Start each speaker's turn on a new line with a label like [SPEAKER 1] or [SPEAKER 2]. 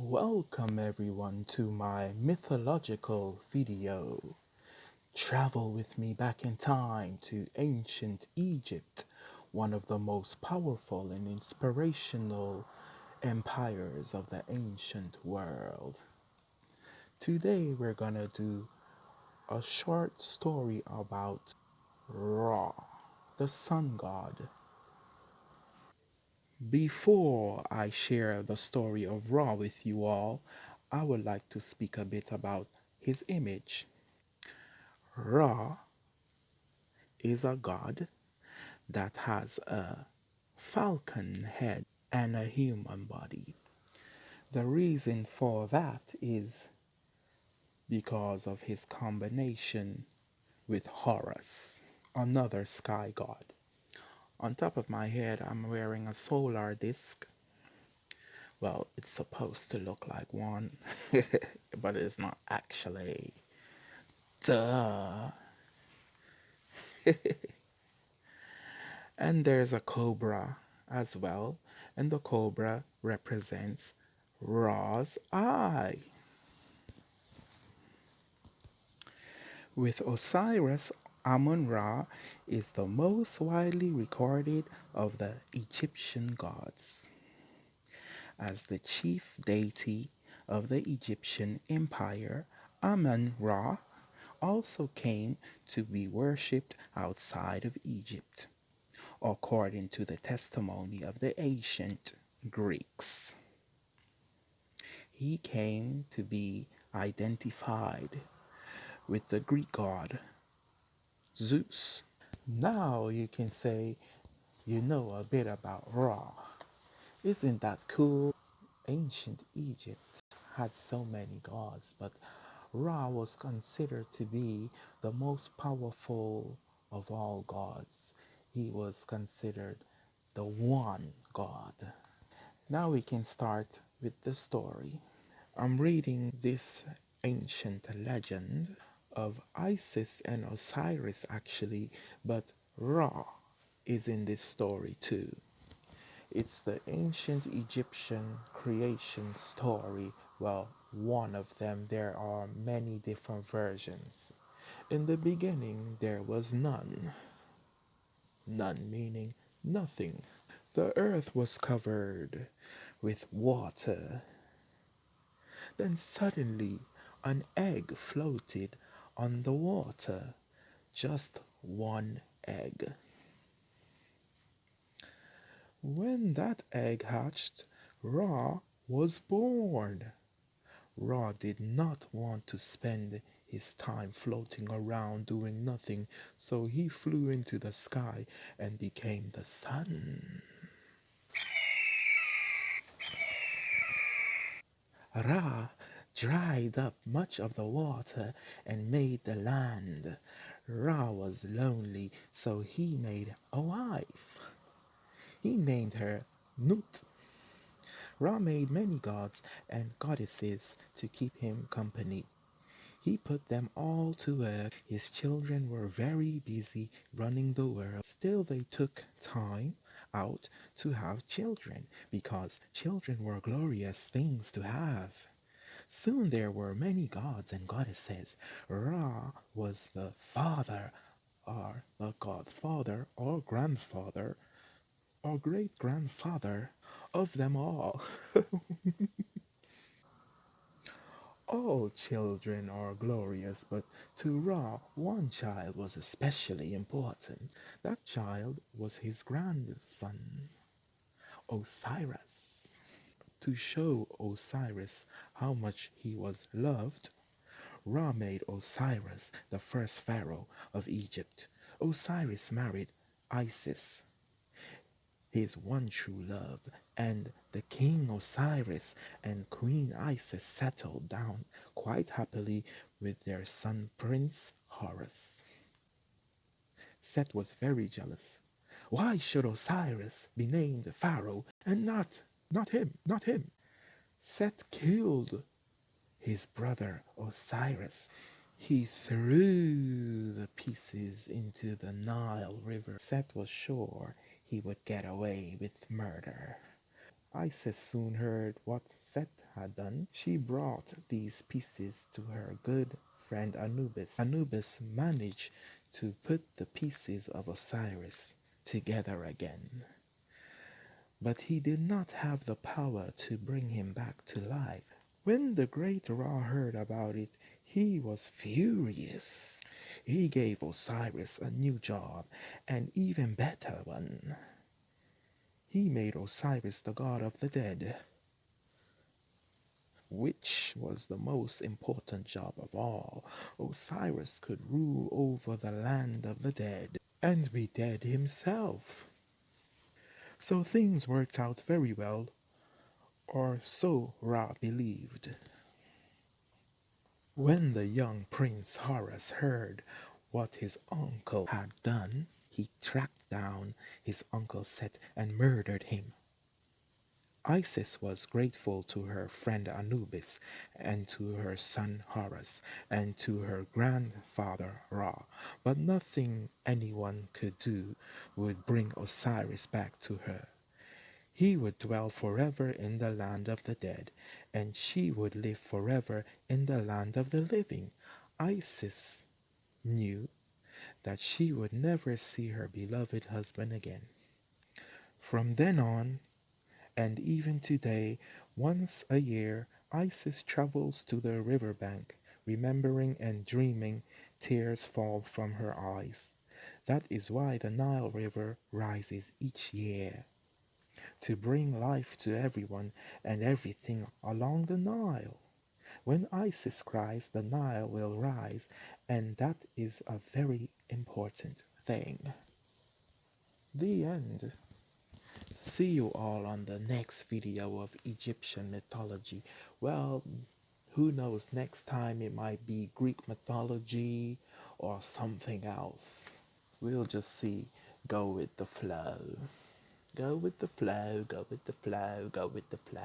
[SPEAKER 1] Welcome everyone to my mythological video. Travel with me back in time to ancient Egypt, one of the most powerful and inspirational empires of the ancient world. Today we're gonna do a short story about Ra, the sun god. Before I share the story of Ra with you all, I would like to speak a bit about his image. Ra is a god that has a falcon head and a human body. The reason for that is because of his combination with Horus, another sky god. On top of my head, I'm wearing a solar disc. Well, it's supposed to look like one, but it's not actually. Duh. And there's a cobra as well, and the cobra represents Ra's eye. With Osiris, Amun-Ra is the most widely recorded of the Egyptian gods. As the chief deity of the Egyptian empire, Amun-Ra also came to be worshipped outside of Egypt, according to the testimony of the ancient Greeks. He came to be identified with the Greek god Zeus. Now you can say you know a bit about Ra. Isn't that cool? Ancient Egypt had so many gods, but Ra was considered to be the most powerful of all gods. He was considered the one god. Now we can start with the story. I'm reading this ancient legend of Isis and Osiris actually, but Ra is in this story too. It's the ancient Egyptian creation story. Well, one of them. There are many different versions. In the beginning, there was none. None meaning nothing. The earth was covered with water. Then suddenly an egg floated on the water. Just one egg. When that egg hatched, Ra was born. Ra did not want to spend his time floating around doing nothing, so he flew into the sky and became the sun. Ra dried up much of the water and made the land. Ra was lonely, so he made a wife. He named her Nut. Ra made many gods and goddesses to keep him company. He put them all to work. His children were very busy running the world. Still, they took time out to have children because children were glorious things to have. Soon there were many gods and goddesses. Ra was the father or the godfather or grandfather or great grandfather of them all. All children are glorious, but to Ra, one child was especially important. That child was his grandson, Osiris. To show Osiris how much he was loved, Ra made Osiris the first pharaoh of Egypt. Osiris married Isis, his one true love, and the king Osiris and Queen Isis settled down quite happily with their son Prince Horus. Set was very jealous. Why should Osiris be named Pharaoh and not him? Set killed his brother Osiris. He threw the pieces into the Nile River. Set was sure he would get away with murder. Isis soon heard what Set had done. She brought these pieces to her good friend Anubis. Anubis managed to put the pieces of Osiris together again, but he did not have the power to bring him back to life. When the great Ra heard about it, he was furious. He gave Osiris a new job, an even better one. He made Osiris the god of the dead, which was the most important job of all. Osiris could rule over the land of the dead and be dead himself. So things worked out very well, or so Ra believed. When the young Prince Horus heard what his uncle had done, he tracked down his uncle Set and murdered him. Isis was grateful to her friend Anubis, and to her son Horus, and to her grandfather Ra, but nothing anyone could do would bring Osiris back to her. He would dwell forever in the land of the dead, and she would live forever in the land of the living. Isis knew that she would never see her beloved husband again. From then on, and even today, once a year, Isis travels to the riverbank, remembering and dreaming. Tears fall from her eyes. That is why the Nile River rises each year, to bring life to everyone and everything along the Nile. When Isis cries, the Nile will rise, and that is a very important thing. The end. See you all on the next video of Egyptian mythology. Well, who knows, next time it might be Greek mythology or something else. We'll just see. Go with the flow. Go with the flow, go with the flow, go with the flow.